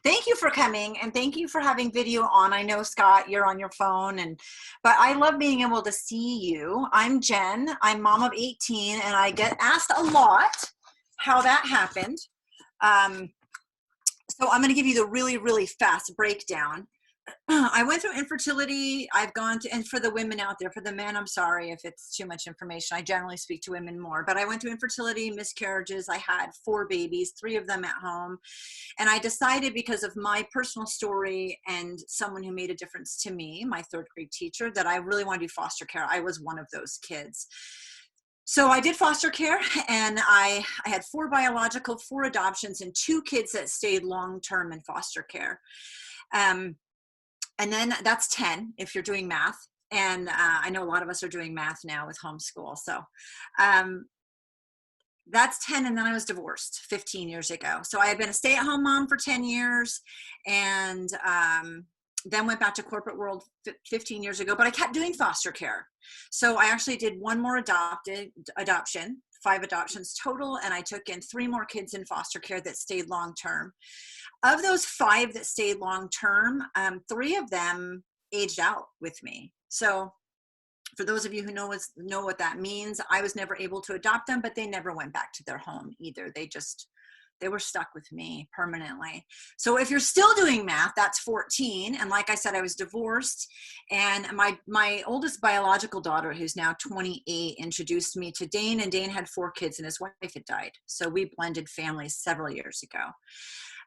Thank you for coming, and thank you for having video on. I know, Scott, you're on your phone, but I love being able to see you. I'm Jen. I'm mom of 18, and I get asked a lot how that happened. So I'm going to give you the really, really fast breakdown. I went through infertility. I've gone to, and for the women out there, for the men, I'm sorry if it's too much information. I generally speak to women more, but I went through infertility, miscarriages. I had 4 babies, 3 of them at home. And I decided, because of my personal story and someone who made a difference to me, my 3rd grade teacher, that I really want to do foster care. I was one of those kids. So I did foster care, and I had 4 biological, 4 adoptions, and 2 kids that stayed long-term in foster care. And then that's 10 if you're doing math. And I know a lot of us are doing math now with homeschool. So that's 10. And then I was divorced 15 years ago. So I had been a stay-at-home mom for 10 years, and then went back to corporate world 15 years ago, but I kept doing foster care. So I actually did 1 more adoption, 5 adoptions total, and I took in 3 more kids in foster care that stayed long-term. Of those 5 that stayed long-term, 3 of them aged out with me. So for those of you who know what that means, I was never able to adopt them, but they never went back to their home either. They were stuck with me permanently. So if you're still doing math, that's 14. And like I said, I was divorced, and my oldest biological daughter, who's now 28, introduced me to Dane, and Dane had 4 kids and his wife had died. So we blended families several years ago.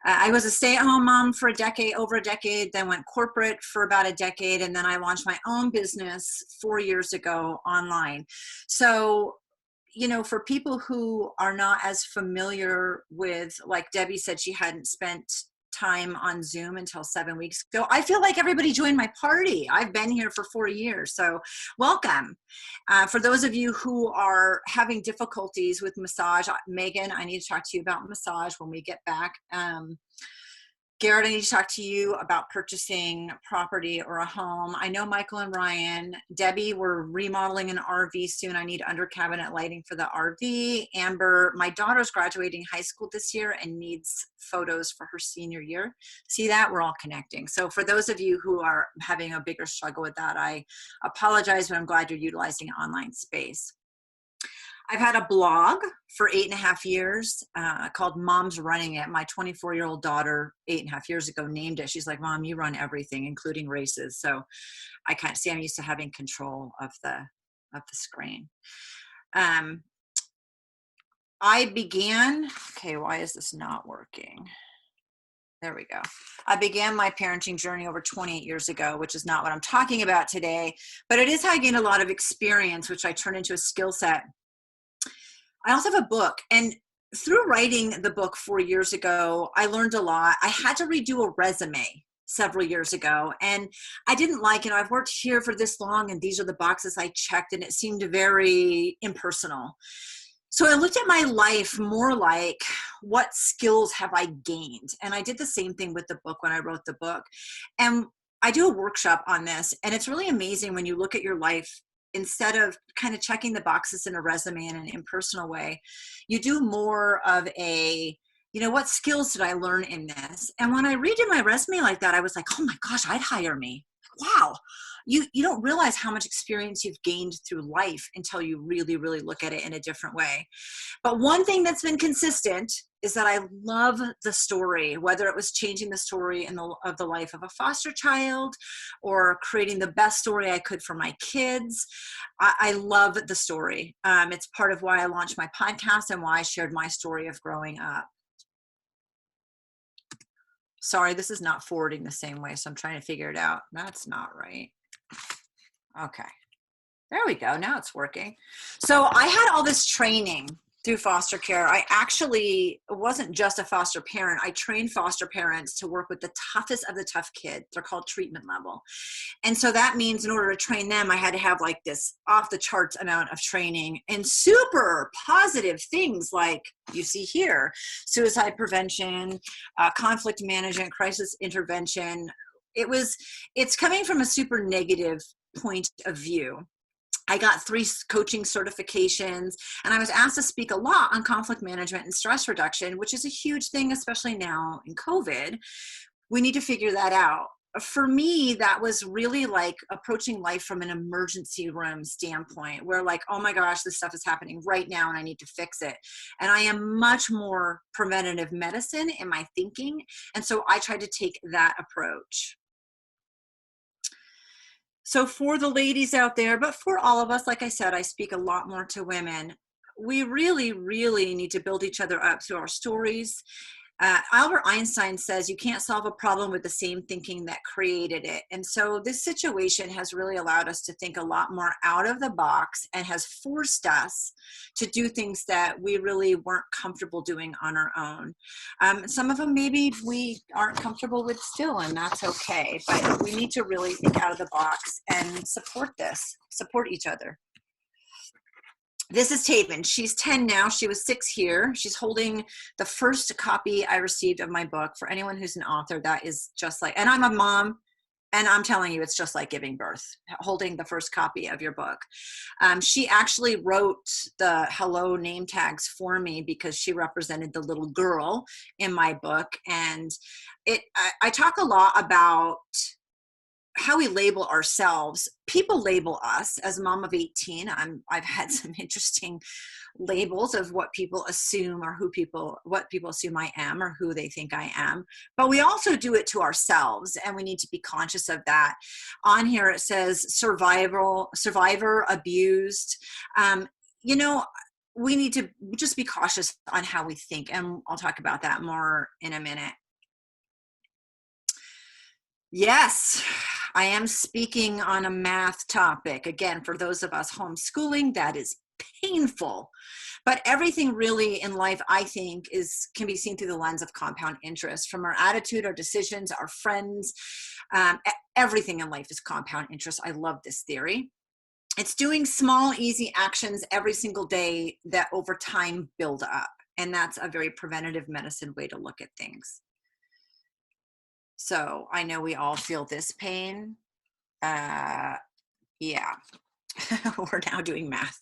I was a stay-at-home mom for over a decade, then went corporate for about a decade, and then I launched my own business 4 years ago online. So, you know, for people who are not as familiar with, like Debbie said, she hadn't spent time on Zoom until 7 weeks ago. I feel like everybody joined my party. I've been here for 4 years, so welcome. For those of you who are having difficulties with massage, Meaghan, I need to talk to you about massage when we get back. Garrett, I need to talk to you about purchasing property or a home. I know Michael and Ryan. Debbie, we're remodeling an RV soon. I need under cabinet lighting for the RV. Amber, my daughter's graduating high school this year and needs photos for her senior year. See that? We're all connecting. So for those of you who are having a bigger struggle with that, I apologize, but I'm glad you're utilizing online space. I've had a blog for 8.5 years called Mom's Running It. My 24-year-old daughter 8.5 years ago named it. She's like, Mom, you run everything, including races. So I kind of see I'm used to having control of the screen. I began, okay, why is this not working? There we go. I began my parenting journey over 28 years ago, which is not what I'm talking about today, but it is how I gained a lot of experience, which I turned into a skill set. I also have a book, and through writing the book 4 years ago, I learned a lot. I had to redo a resume several years ago, and I didn't like it. I've worked here for this long, and these are the boxes I checked, and it seemed very impersonal. So I looked at my life more like, what skills have I gained? And I did the same thing with the book when I wrote the book. And I do a workshop on this, and it's really amazing when you look at your life. Instead of kind of checking the boxes in a resume in an impersonal way, you do more of a, you know, what skills did I learn in this? And when I redid my resume like that, I was like, oh my gosh, I'd hire me. Wow. You don't realize how much experience you've gained through life until you really, really look at it in a different way. But one thing that's been consistent is that I love the story, whether it was changing the story of the life of a foster child or creating the best story I could for my kids. I love the story. It's part of why I launched my podcast and why I shared my story of growing up. Sorry, this is not forwarding the same way, so I'm trying to figure it out. That's not right. Okay, there we go. Now it's working. So I had all this training through foster care. I actually wasn't just a foster parent. I trained foster parents to work with the toughest of the tough kids. They're called treatment level. And so that means in order to train them, I had to have like this off the charts amount of training and super positive things like you see here: suicide prevention, conflict management, crisis intervention. It's coming from a super negative point of view. I got 3 coaching certifications, and I was asked to speak a lot on conflict management and stress reduction, which is a huge thing, especially now in COVID. We need to figure that out. For me, that was really like approaching life from an emergency room standpoint, where like, oh my gosh, this stuff is happening right now and I need to fix it. And I am much more preventative medicine in my thinking. And so I try to take that approach. So for the ladies out there, but for all of us, like I said, I speak a lot more to women. We really, really need to build each other up through our stories. Albert Einstein says you can't solve a problem with the same thinking that created it. And so this situation has really allowed us to think a lot more out of the box and has forced us to do things that we really weren't comfortable doing on our own. Some of them maybe we aren't comfortable with still, and that's okay. But we need to really think out of the box and support each other. This is Taven. She's 10 now. She was 6 here. She's holding the first copy I received of my book. For anyone who's an author, that is just like, and I'm a mom, and I'm telling you, it's just like giving birth, holding the first copy of your book. She actually wrote the hello name tags for me because she represented the little girl in my book. And I talk a lot about how we label ourselves. People label us. As a mom of 18, I've had some interesting labels of what people assume or what people assume I am or who they think I am. But we also do it to ourselves, and we need to be conscious of that. On here it says survivor, abused. You know, we need to just be cautious on how we think, and I'll talk about that more in a minute. Yes, I am speaking on a math topic. Again, for those of us homeschooling, that is painful. But everything really in life, I think, can be seen through the lens of compound interest. From our attitude, our decisions, our friends, everything in life is compound interest. I love this theory. It's doing small, easy actions every single day that over time build up. And that's a very preventative medicine way to look at things. So I know we all feel this pain. Yeah, we're now doing math.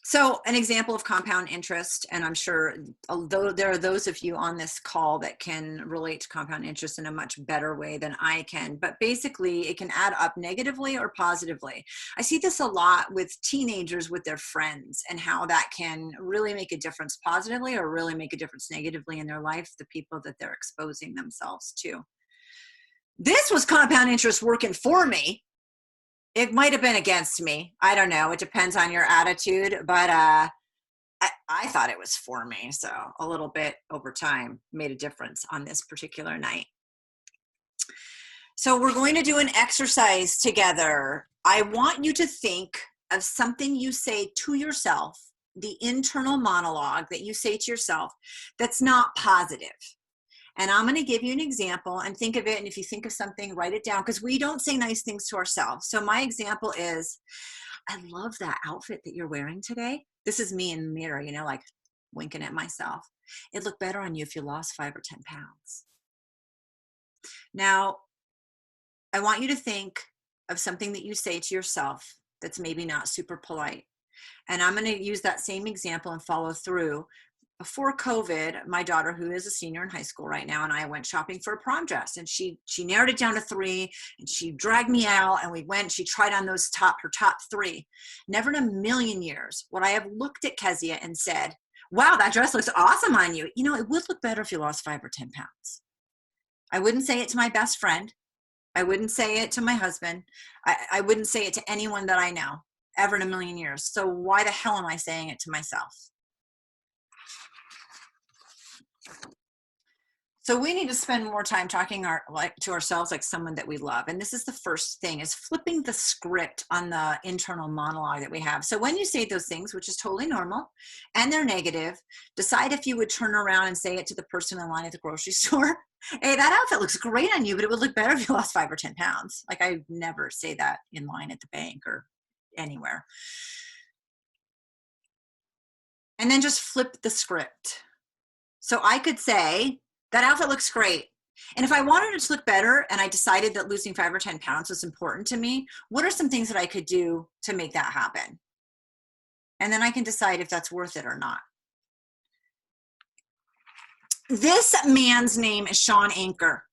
So an example of compound interest, and I'm sure although there are those of you on this call that can relate to compound interest in a much better way than I can, but basically it can add up negatively or positively. I see this a lot with teenagers with their friends and how that can really make a difference positively or really make a difference negatively in their life, the people that they're exposing themselves to. This was compound interest working for me. It might have been against me. I don't know. It depends on your attitude, but I thought it was for me. So a little bit over time made a difference on this particular night. So we're going to do an exercise together. I want you to think of something you say to yourself, the internal monologue that you say to yourself that's not positive. And I'm going to give you an example and think of it. And if you think of something, write it down, because we don't say nice things to ourselves. So my example is, I love that outfit that you're wearing today. This is me in the mirror, you know, like winking at myself. It'd look better on you if you lost 5 or 10 pounds. Now, I want you to think of something that you say to yourself that's maybe not super polite. And I'm going to use that same example and follow through. Before COVID, my daughter, who is a senior in high school right now, and I went shopping for a prom dress, and she narrowed it down to 3, and she dragged me out, and she tried on her top 3. Never in a million years would I have looked at Kezia and said, wow, that dress looks awesome on you. You know, it would look better if you lost 5 or 10 pounds. I wouldn't say it to my best friend. I wouldn't say it to my husband. I wouldn't say it to anyone that I know ever in a million years. So why the hell am I saying it to myself? So we need to spend more time talking to ourselves like someone that we love. And this is the first thing, is flipping the script on the internal monologue that we have. So when you say those things, which is totally normal, and they're negative, decide if you would turn around and say it to the person in line at the grocery store. Hey, that outfit looks great on you, but it would look better if you lost 5 or 10 pounds. Like, I never say that in line at the bank or anywhere. And then just flip the script. So I could say, that outfit looks great. And if I wanted it to look better and I decided that losing 5 or 10 pounds was important to me, what are some things that I could do to make that happen? And then I can decide if that's worth it or not. This man's name is Sean Anker.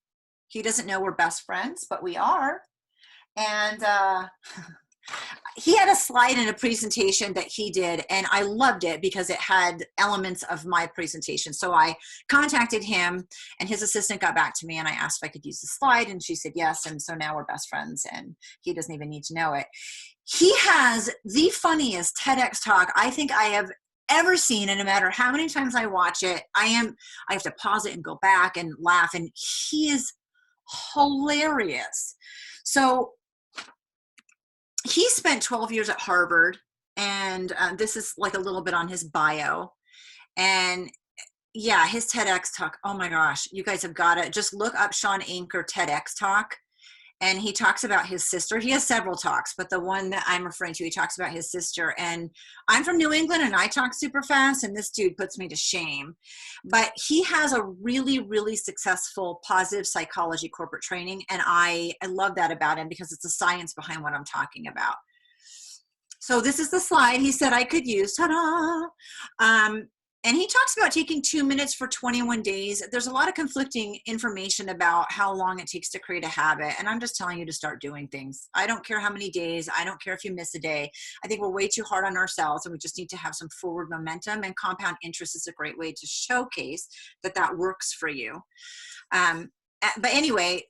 He doesn't know we're best friends, but we are. And he had a slide in a presentation that he did, and I loved it because it had elements of my presentation. So I contacted him, and his assistant got back to me, and I asked if I could use the slide, and she said yes, and so now we're best friends, and he doesn't even need to know it. He has the funniest TEDx talk I think I have ever seen, and no matter how many times I watch it, I have to pause it and go back and laugh, and he is hilarious. So he spent 12 years at Harvard, and this is like a little bit on his bio. And yeah, his TEDx talk, oh my gosh, you guys have got to just look up Sean Anker TEDx talk. And he talks about his sister. He has several talks, but the one that I'm referring to, he talks about his sister. And I'm from New England, and I talk super fast, and this dude puts me to shame. But he has a really, really successful positive psychology corporate training, and I love that about him because it's the science behind what I'm talking about. So this is the slide he said I could use. Ta-da! And he talks about taking 2 minutes for 21 days. There's a lot of conflicting information about how long it takes to create a habit. And I'm just telling you to start doing things. I don't care how many days. I don't care if you miss a day. I think we're way too hard on ourselves, and we just need to have some forward momentum, and compound interest is a great way to showcase that that works for you. But anyway,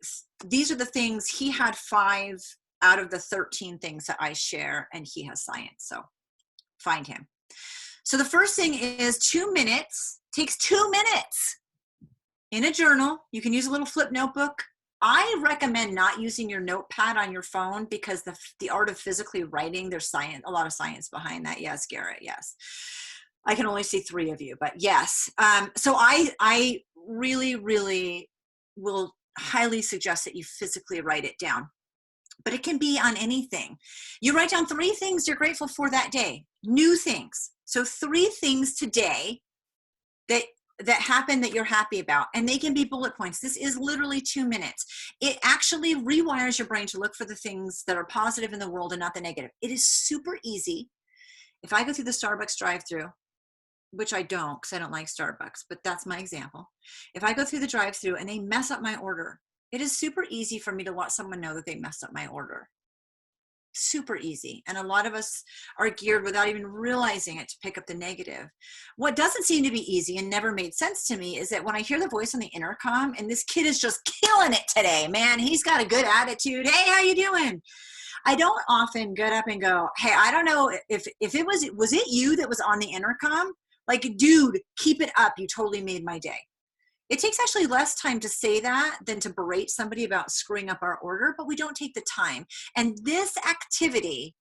these are the things. He had 5 out of the 13 things that I share, and he has science. So find him. So the first thing is 2 minutes, takes 2 minutes in a journal. You can use a little flip notebook. I recommend not using your notepad on your phone because the art of physically writing, there's science, a lot of science behind that. Yes, Garrett, yes. I can only see 3 of you, but yes. So I really, really will highly suggest that you physically write it down. But it can be on anything. You write down 3 things you're grateful for that day, new things. So 3 things today that happen that you're happy about, and they can be bullet points. This is literally 2 minutes. It actually rewires your brain to look for the things that are positive in the world and not the negative. It is super easy. If I go through the Starbucks drive-through, which I don't because I don't like Starbucks, but that's my example. If I go through the drive-through and they mess up my order, it is super easy for me to let someone know that they messed up my order. Super easy. And a lot of us are geared without even realizing it to pick up the negative. What doesn't seem to be easy and never made sense to me is that when I hear the voice on the intercom, and this kid is just killing it today, man, he's got a good attitude. Hey, how you doing? I don't often get up and go, hey, I don't know if it was it you that was on the intercom? Like, dude, keep it up. You totally made my day. It takes actually less time to say that than to berate somebody about screwing up our order, but we don't take the time. And this activity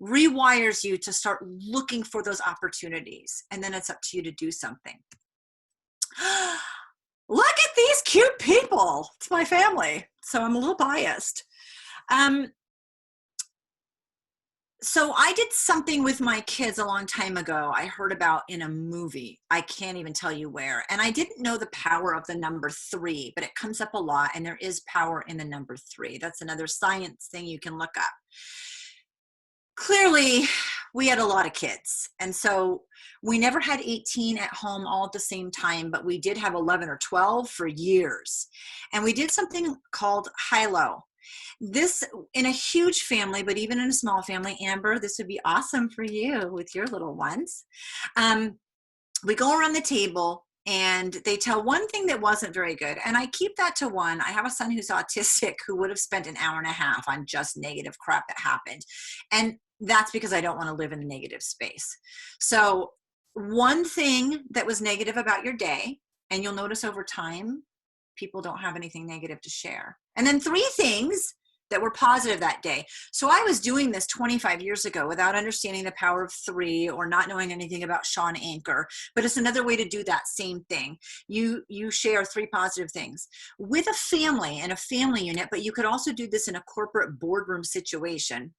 rewires you to start looking for those opportunities. And then it's up to you to do something. Look at these cute people. It's my family. So I'm a little biased. So I did something with my kids a long time ago. I heard about in a movie. I can't even tell you where. And I didn't know the power of the number 3, but it comes up a lot, and there is power in the number 3. That's another science thing you can look up. Clearly, we had a lot of kids. And so we never had 18 at home all at the same time, but we did have 11 or 12 for years. And we did something called high-low. This, in a huge family, but even in a small family, Amber, this would be awesome for you with your little ones. We go around the table and they tell one thing that wasn't very good. And I keep that to one. I have a son who's autistic who would have spent an hour and a half on just negative crap that happened. And that's because I don't want to live in a negative space. So one thing that was negative about your day, and you'll notice over time, people don't have anything negative to share. And then 3 things that were positive that day. So I was doing this 25 years ago without understanding the power of 3 or not knowing anything about Sean Anker, but it's another way to do that same thing. You share 3 positive things with a family and a family unit, but you could also do this in a corporate boardroom situation.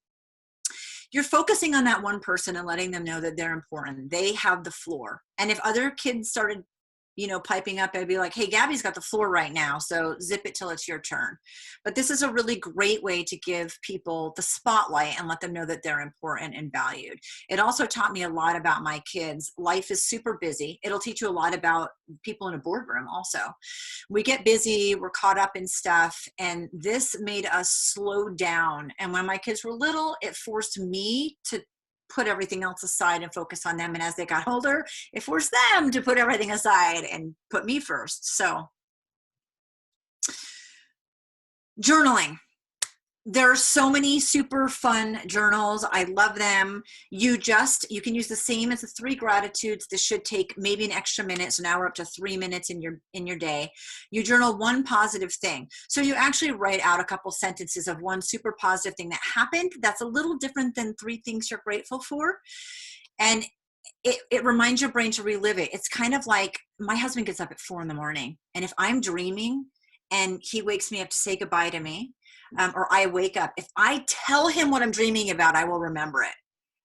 You're focusing on that one person and letting them know that they're important. They have the floor. And if other kids started piping up, I'd be like, hey, Gabby's got the floor right now, so zip it till it's your turn. But this is a really great way to give people the spotlight and let them know that they're important and valued. It also taught me a lot about my kids. Life is super busy. It'll teach you a lot about people in a boardroom also. We get busy, we're caught up in stuff, and this made us slow down. And when my kids were little, it forced me to put everything else aside and focus on them. And as they got older, it forced them to put everything aside and put me first. So journaling. There are so many super fun journals. I love them. You can use the same as the 3 gratitudes. This should take maybe an extra minute. So now we're up to 3 minutes in your day. You journal one positive thing. So you actually write out a couple sentences of one super positive thing that happened. That's a little different than 3 things you're grateful for. And it reminds your brain to relive it. It's kind of like my husband gets up at 4 in the morning. And if I'm dreaming and he wakes me up to say goodbye to me, or I wake up, if I tell him what I'm dreaming about, I will remember it.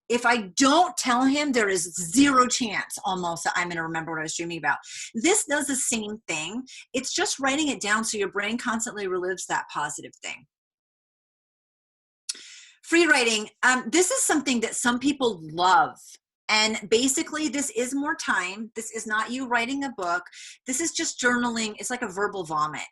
If I don't tell him, there is 0 chance almost that I'm going to remember what I was dreaming about. This does the same thing. It's just writing it down so your brain constantly relives that positive thing. Free writing. This is something that some people love. And basically, this is more time. This is not you writing a book. This is just journaling. It's like a verbal vomit.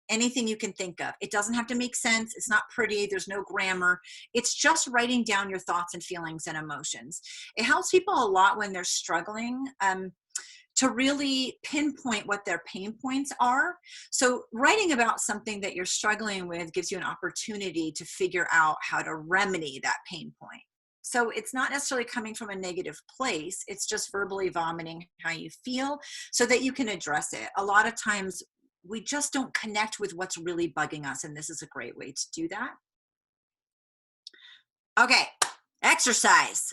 Anything you can think of. It doesn't have to make sense. It's not pretty. There's no grammar. It's just writing down your thoughts and feelings and emotions. It helps people a lot when they're struggling to really pinpoint what their pain points are. So writing about something that you're struggling with gives you an opportunity to figure out how to remedy that pain point. So it's not necessarily coming from a negative place. It's just verbally vomiting how you feel so that you can address it. A lot of times we just don't connect with what's really bugging us, and this is a great way to do that. Okay, exercise.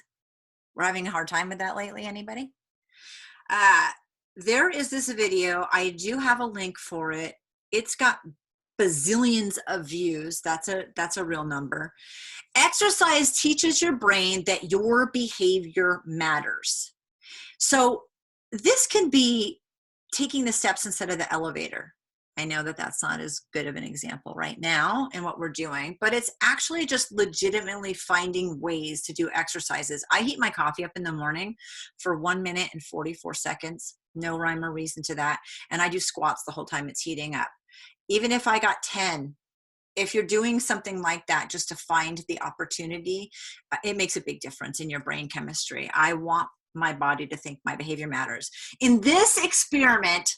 We're having a hard time with that lately, anybody? There is this video. I do have a link for it. It's got bazillions of views. That's a real number. Exercise teaches your brain that your behavior matters. So this can be taking the steps instead of the elevator. I know that that's not as good of an example right now in what we're doing, but it's actually just legitimately finding ways to do exercises. I heat my coffee up in the morning for 1 minute and 44 seconds. No rhyme or reason to that. And I do squats the whole time it's heating up. Even if I got 10, if you're doing something like that just to find the opportunity, it makes a big difference in your brain chemistry. I want my body to think my behavior matters. In this experiment,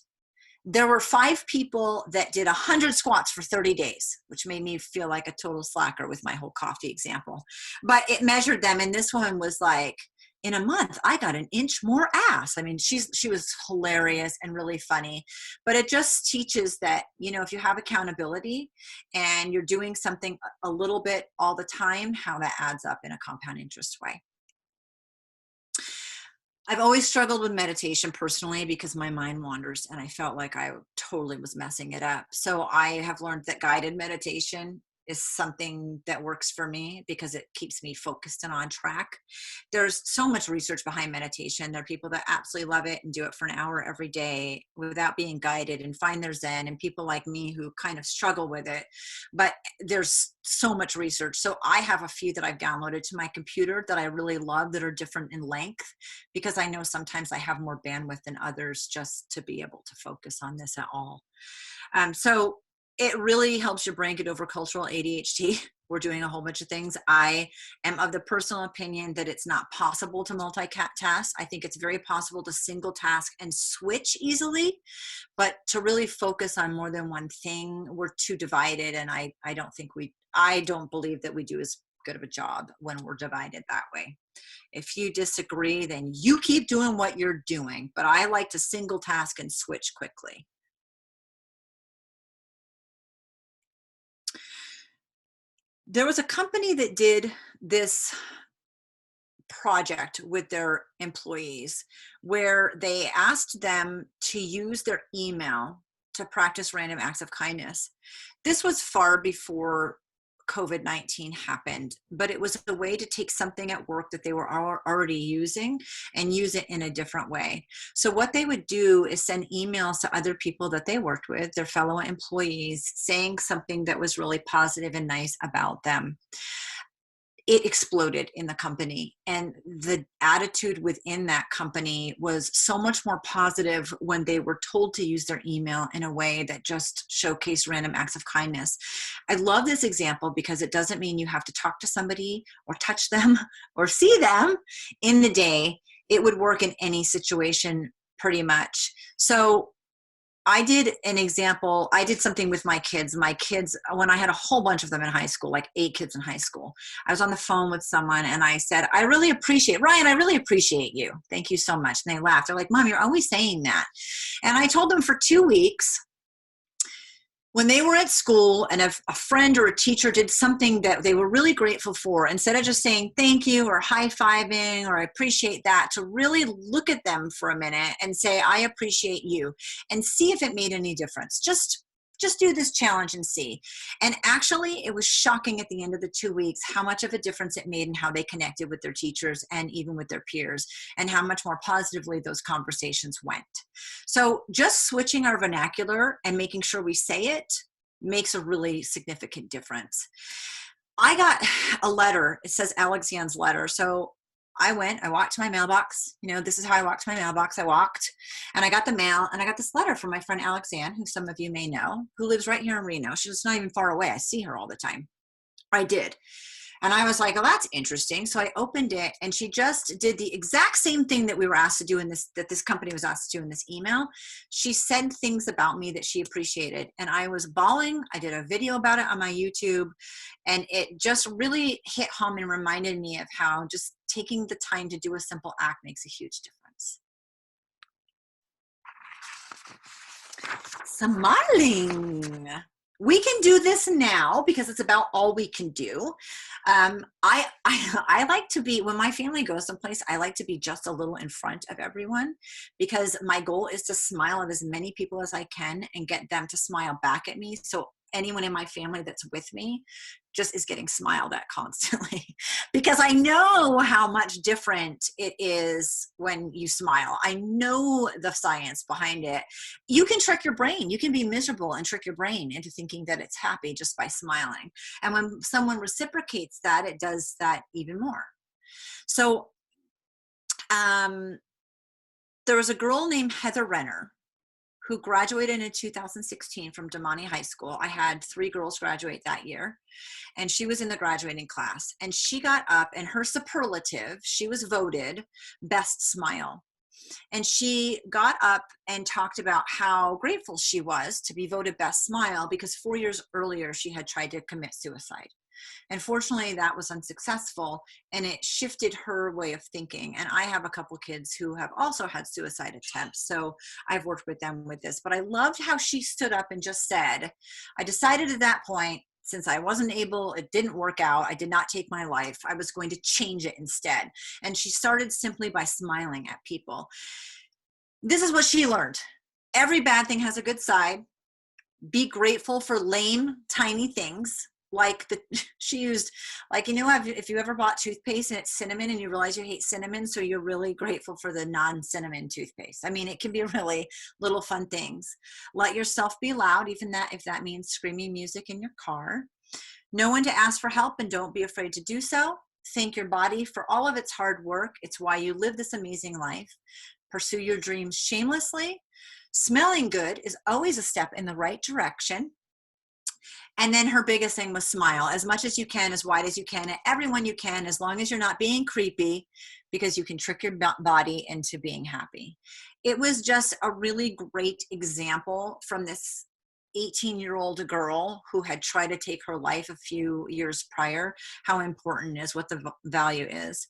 there were 5 people that did 100 squats for 30 days, which made me feel like a total slacker with my whole coffee example. But it measured them, and this one was like, in a month, I got an inch more ass. I mean, she was hilarious and really funny. But it just teaches that, if you have accountability and you're doing something a little bit all the time, how that adds up in a compound interest way. I've always struggled with meditation personally because my mind wanders and I felt like I totally was messing it up. So I have learned that guided meditation is something that works for me because it keeps me focused and on track. There's so much research behind meditation. There are people that absolutely love it and do it for an hour every day without being guided and find their zen, and people like me who kind of struggle with it. But there's so much research. So I have a few that I've downloaded to my computer that I really love that are different in length, because I know sometimes I have more bandwidth than others just to be able to focus on this at all. So it really helps your brain get over cultural ADHD. We're doing a whole bunch of things. I am of the personal opinion that it's not possible to multitask. I think it's very possible to single task and switch easily, but to really focus on more than one thing, we're too divided. And I don't believe that we do as good of a job when we're divided that way. If you disagree, then you keep doing what you're doing. But I like to single task and switch quickly. There was a company that did this project with their employees where they asked them to use their email to practice random acts of kindness. This was far before COVID-19 happened, but it was a way to take something at work that they were already using and use it in a different way. So what they would do is send emails to other people that they worked with, their fellow employees, saying something that was really positive and nice about them. It exploded in the company, and the attitude within that company was so much more positive when they were told to use their email in a way that just showcased random acts of kindness. I love this example because it doesn't mean you have to talk to somebody or touch them or see them in the day. It would work in any situation pretty much. So I did an example. I did something with my kids. My kids, when I had a whole bunch of them in high school, like 8 kids in high school, I was on the phone with someone and I said, Ryan, I really appreciate you. Thank you so much. And they laughed. They're like, Mom, you're always saying that. And I told them for 2 weeks, when they were at school and a friend or a teacher did something that they were really grateful for, instead of just saying thank you or high-fiving or I appreciate that, to really look at them for a minute and say, I appreciate you, and see if it made any difference. Just do this challenge and see. And actually, it was shocking at the end of the 2 weeks how much of a difference it made in how they connected with their teachers and even with their peers, and how much more positively those conversations went. So just switching our vernacular and making sure we say it makes a really significant difference. I got a letter. It says Alexanne's letter. So I walked to my mailbox. You know, this is how I walked to my mailbox. I walked and I got the mail, and I got this letter from my friend Alexanne, who some of you may know, who lives right here in Reno. She's not even far away. I see her all the time. I did. And I was like, oh, that's interesting. So I opened it, and she just did the exact same thing that we were asked to do that this company was asked to do in this email. She said things about me that she appreciated, and I was bawling. I did a video about it on my YouTube, and it just really hit home and reminded me of how just taking the time to do a simple act makes a huge difference. Smiling. We can do this now because it's about all we can do. I like to be, when my family goes someplace, I like to be just a little in front of everyone, because my goal is to smile at as many people as I can and get them to smile back at me. So anyone in my family that's with me just is getting smiled at constantly, because I know how much different it is when you smile. I know the science behind it. You can trick your brain. You can be miserable and trick your brain into thinking that it's happy just by smiling. And when someone reciprocates that, it does that even more. So there was a girl named Heather Renner who graduated in 2016 from Damani High School. I had 3 girls graduate that year, and she was in the graduating class. And she got up, and her superlative, she was voted best smile. And she got up and talked about how grateful she was to be voted best smile, because 4 years earlier she had tried to commit suicide. And fortunately that was unsuccessful, and it shifted her way of thinking. And I have a couple kids who have also had suicide attempts, so I've worked with them with this. But I loved how she stood up and just said, I decided at that point, since I wasn't able, it didn't work out, I did not take my life, I was going to change it instead. And she started simply by smiling at people. This is what she learned. Every bad thing has a good side. Be grateful for lame, tiny things. Like she used, like, you know, if you ever bought toothpaste and it's cinnamon and you realize you hate cinnamon, so you're really grateful for the non-cinnamon toothpaste. I mean, it can be really little fun things. Let yourself be loud, even if that means screaming music in your car. Know when to ask for help and don't be afraid to do so. Thank your body for all of its hard work. It's why you live this amazing life. Pursue your dreams shamelessly. Smelling good is always a step in the right direction. And then her biggest thing was smile as much as you can, as wide as you can, at everyone you can, as long as you're not being creepy, because you can trick your body into being happy. It was just a really great example from this 18-year-old girl who had tried to take her life a few years prior, how important is what the value is.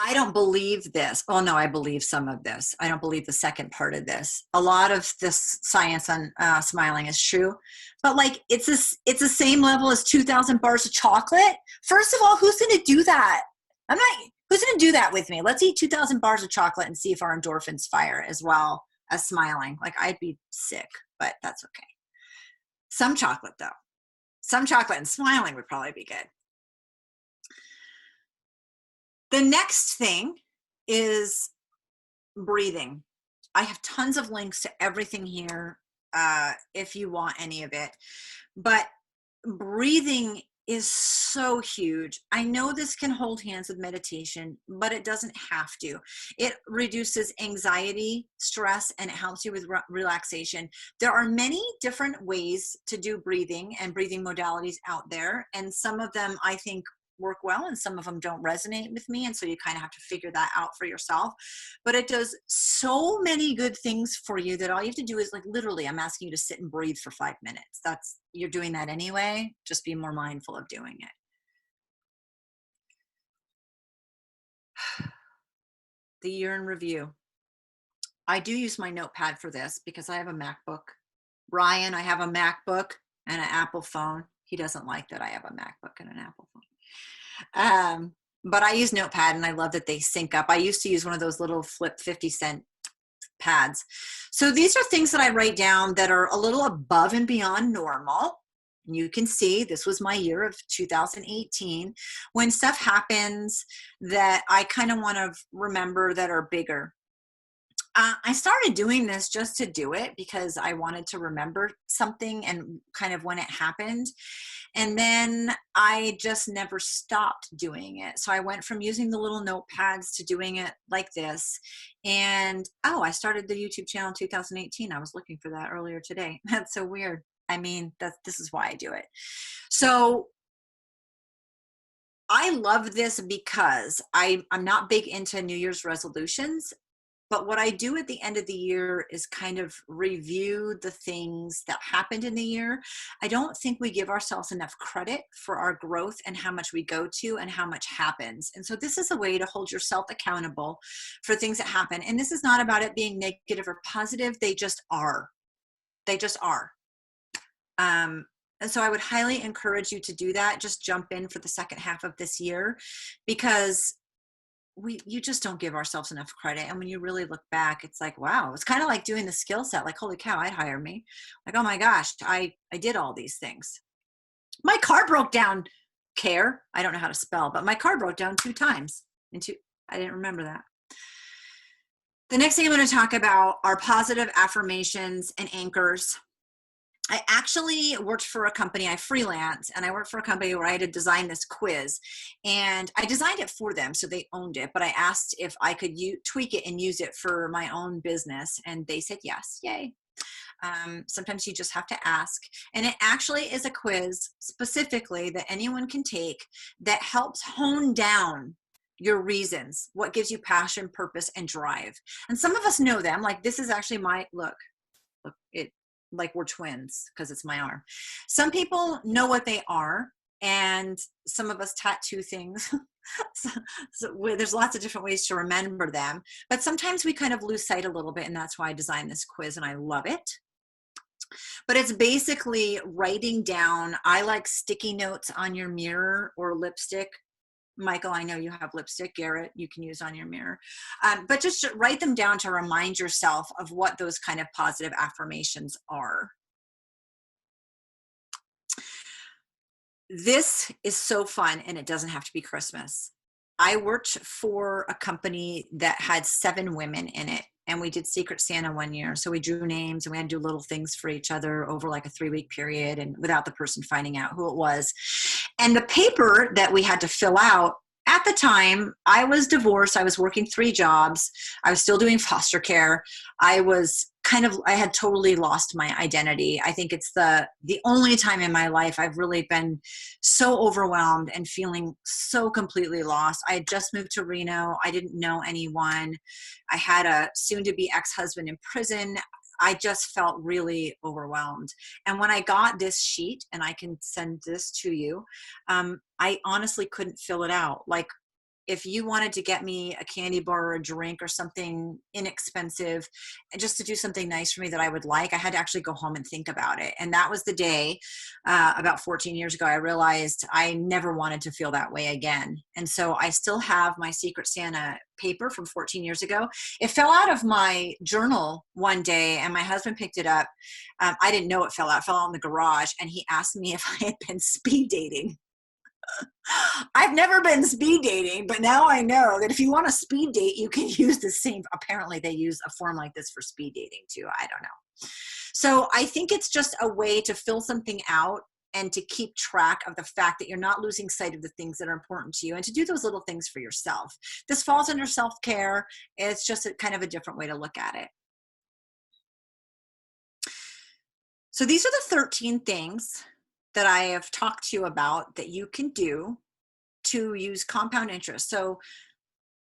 I don't believe this. Oh no, I believe some of this. I don't believe the second part of this. A lot of this science on smiling is true, but like it's the same level as 2,000 bars of chocolate. First of all, who's going to do that? Who's going to do that with me? Let's eat 2,000 bars of chocolate and see if our endorphins fire as well as smiling. Like, I'd be sick, but that's okay. Some chocolate though. Some chocolate and smiling would probably be good. The next thing is breathing. I have tons of links to everything here if you want any of it. But breathing is so huge. I know this can hold hands with meditation, but it doesn't have to. It reduces anxiety, stress, and it helps you with relaxation. There are many different ways to do breathing and breathing modalities out there, and some of them I think work well and some of them don't resonate with me, and so you kind of have to figure that out for yourself. But it does so many good things for you that all you have to do is, like, literally, I'm asking you to sit and breathe for 5 minutes. You're doing that anyway. Just be more mindful of doing it. The year in review. I do use my notepad for this because I have a MacBook. Brian, I have a MacBook and an Apple phone. He doesn't like that I have a MacBook and an Apple phone. But I use Notepad and I love that they sync up. I used to use one of those little flip 50-cent pads. So these are things that I write down that are a little above and beyond normal. You can see this was my year of 2018. When stuff happens that I kind of want to remember that are bigger. I started doing this just to do it because I wanted to remember something and kind of when it happened. And then I just never stopped doing it. So I went from using the little notepads to doing it like this. And I started the YouTube channel in 2018. I was looking for that earlier today. That's so weird. I mean, this is why I do it. So I love this because I'm not big into New Year's resolutions. But what I do at the end of the year is kind of review the things that happened in the year. I don't think we give ourselves enough credit for our growth and how much we go to and how much happens. And so this is a way to hold yourself accountable for things that happen. And this is not about it being negative or positive. They just are. They just are. And so I would highly encourage you to do that. Just jump in for the second half of this year, because you just don't give ourselves enough credit. And when you really look back, it's like, wow, it's kind of like doing the skill set. Like, holy cow, I'd hire me. Like, oh my gosh, I did all these things. My car broke down. I don't know how to spell, but my car broke down 2 times. I didn't remember that. The next thing I'm going to talk about are positive affirmations and anchors. I actually worked for a company, I freelance, and I worked for a company where I had to design this quiz, and I designed it for them, so they owned it, but I asked if I could tweak it and use it for my own business, and they said yes, yay. Sometimes you just have to ask, and it actually is a quiz specifically that anyone can take that helps hone down your reasons, what gives you passion, purpose, and drive. And some of us know them, like this is actually my, look, it, like we're twins because it's my arm. Some people know what they are, and some of us tattoo things. so there's lots of different ways to remember them, but sometimes we kind of lose sight a little bit, and that's why I designed this quiz, and I love it. But it's basically writing down, I like sticky notes on your mirror or lipstick. Michael, I know you have lipstick. Garrett, you can use on your mirror. But just write them down to remind yourself of what those kind of positive affirmations are. This is so fun, and it doesn't have to be Christmas. I worked for a company that had 7 women in it, and we did Secret Santa one year. So we drew names, and we had to do little things for each other over like a 3-week period, and without the person finding out who it was. And the paper that we had to fill out, at the time, I was divorced. I was working 3 jobs. I was still doing foster care. I had totally lost my identity. I think it's the only time in my life I've really been so overwhelmed and feeling so completely lost. I had just moved to Reno. I didn't know anyone. I had a soon-to-be ex-husband in prison. I just felt really overwhelmed. And when I got this sheet, and I can send this to you, I honestly couldn't fill it out. Like, if you wanted to get me a candy bar or a drink or something inexpensive, just to do something nice for me that I would like, I had to actually go home and think about it. And that was the day, about 14 years ago, I realized I never wanted to feel that way again. And so I still have my Secret Santa paper from 14 years ago. It fell out of my journal one day and my husband picked it up. I didn't know it fell out in the garage, and he asked me if I had been speed dating. I've never been speed dating, but now I know that if you want to speed date, you can use the same, apparently they use a form like this for speed dating too. I don't know. So I think it's just a way to fill something out and to keep track of the fact that you're not losing sight of the things that are important to you, and to do those little things for yourself. This falls under self-care. It's just a kind of a different way to look at it. So these are the 13 things that I have talked to you about that you can do to use compound interest. So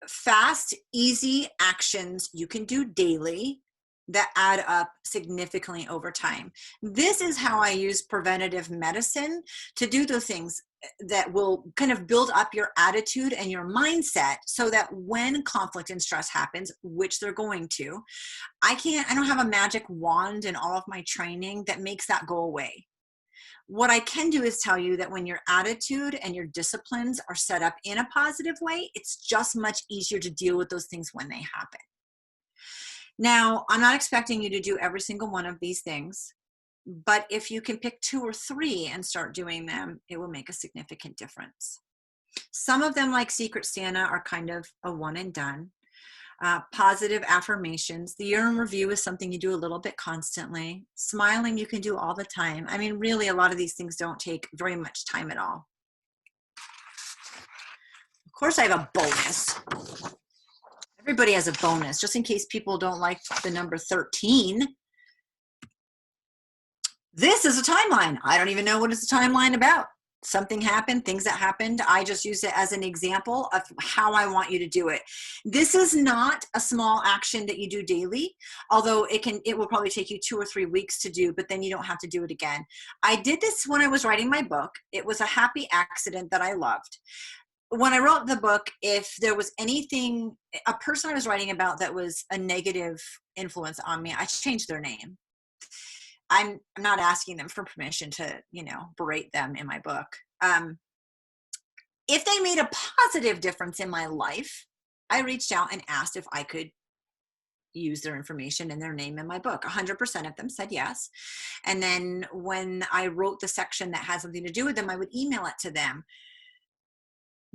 fast, easy actions you can do daily that add up significantly over time. This is how I use preventative medicine to do those things that will kind of build up your attitude and your mindset, so that when conflict and stress happens, which they're going to, I don't have a magic wand in all of my training that makes that go away. What I can do is tell you that when your attitude and your disciplines are set up in a positive way, it's just much easier to deal with those things when they happen. Now, I'm not expecting you to do every single one of these things, but if you can pick 2 or 3 and start doing them, it will make a significant difference. Some of them, like Secret Santa, are kind of a one and done. Positive affirmations. The year in review is something you do a little bit constantly. Smiling you can do all the time. I mean, really, a lot of these things don't take very much time at all. Of course, I have a bonus. Everybody has a bonus, just in case people don't like the number 13. This is a timeline. I don't even know what it's a timeline about. Something happened, things that happened. I just use it as an example of how I want you to do it. This is not a small action that you do daily, although it will probably take you 2 or 3 weeks to do, but then you don't have to do it again. I did this when I was writing my book. It was a happy accident that I loved. When I wrote the book, if there was anything, a person I was writing about that was a negative influence on me, I changed their name. I'm not asking them for permission to, berate them in my book. If they made a positive difference in my life, I reached out and asked if I could use their information and their name in my book. 100% of them said yes. And then when I wrote the section that had something to do with them, I would email it to them.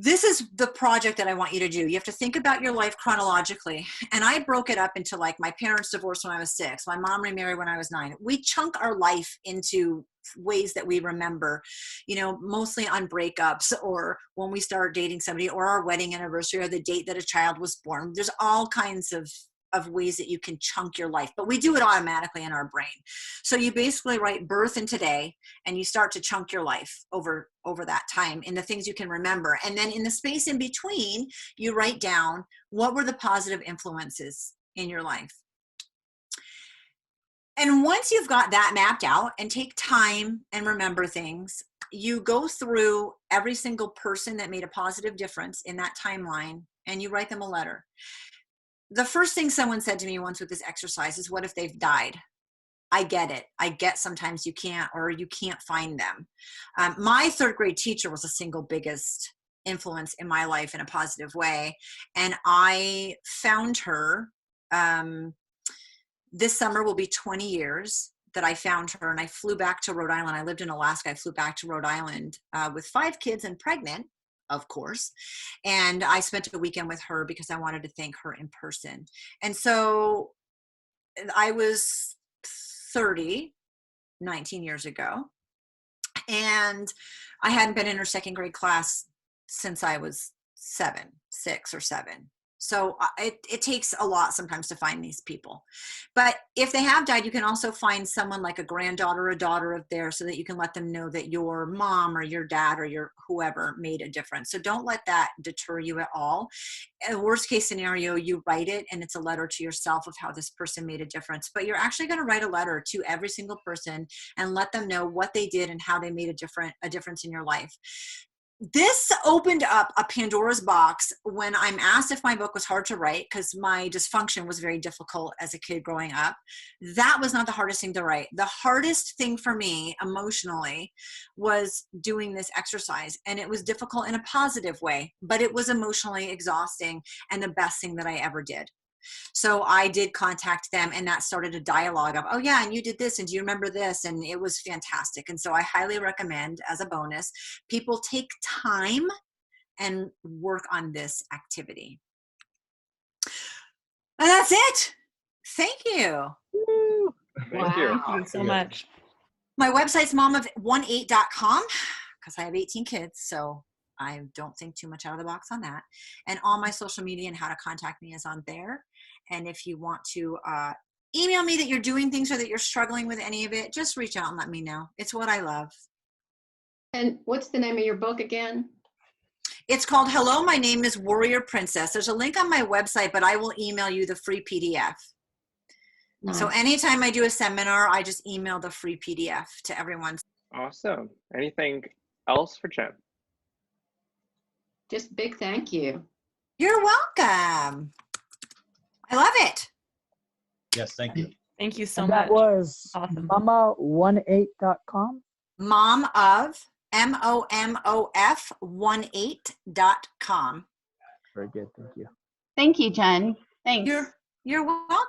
This is the project that I want you to do. You have to think about your life chronologically. And I broke it up into, like, my parents divorced when I was 6. My mom remarried when I was 9. We chunk our life into ways that we remember, mostly on breakups, or when we start dating somebody, or our wedding anniversary, or the date that a child was born. There's all kinds of ways that you can chunk your life, but we do it automatically in our brain. So you basically write birth and today, and you start to chunk your life over that time in the things you can remember. And then in the space in between, you write down what were the positive influences in your life. And once you've got that mapped out, and take time and remember things, you go through every single person that made a positive difference in that timeline, and you write them a letter. The first thing someone said to me once with this exercise is, what if they've died? I get it. I get sometimes you can't find them. My 3rd grade teacher was the single biggest influence in my life in a positive way. And I found her, this summer will be 20 years that I found her, and I flew back to Rhode Island. I lived in Alaska. I flew back to Rhode Island with 5 kids and pregnant, of course. And I spent a weekend with her because I wanted to thank her in person. And so I was 30, 19 years ago. And I hadn't been in her 2nd grade class since I was 6 or 7. So it takes a lot sometimes to find these people. But if they have died, you can also find someone like a granddaughter or a daughter of theirs, so that you can let them know that your mom or your dad or your whoever made a difference. So don't let that deter you at all. In the worst case scenario, you write it and it's a letter to yourself of how this person made a difference. But you're actually going to write a letter to every single person and let them know what they did and how they made a difference in your life. this opened up a Pandora's box when I'm asked if my book was hard to write, because my dysfunction was very difficult as a kid growing up. That was not the hardest thing to write. The hardest thing for me emotionally was doing this exercise. And it was difficult in a positive way, but it was emotionally exhausting and the best thing that I ever did. So I did contact them, and that started a dialogue of, oh yeah, and you did this, and do you remember this? And it was fantastic. And so I highly recommend, as a bonus, people take time and work on this activity. And that's it. Thank you. Woo. Thank you. Thank you so much. My website's momof18.com, because I have 18 kids, so I don't think too much out of the box on that. And all my social media and how to contact me is on there. And if you want to email me that you're doing things or that you're struggling with any of it, just reach out and let me know. It's what I love. And what's the name of your book again? It's called Hello, My Name is Warrior Princess. There's a link on my website, but I will email you the free PDF. Nice. So anytime I do a seminar, I just email the free PDF to everyone. Awesome. Anything else for Jen? Just big thank you. You're welcome. I love it. Yes, thank you. Thank you so And much. that was Awesome. mama18.com. Mom of, MOMOF 18.com. Very good. Thank you. Thank you, Jen. Thanks. You're welcome.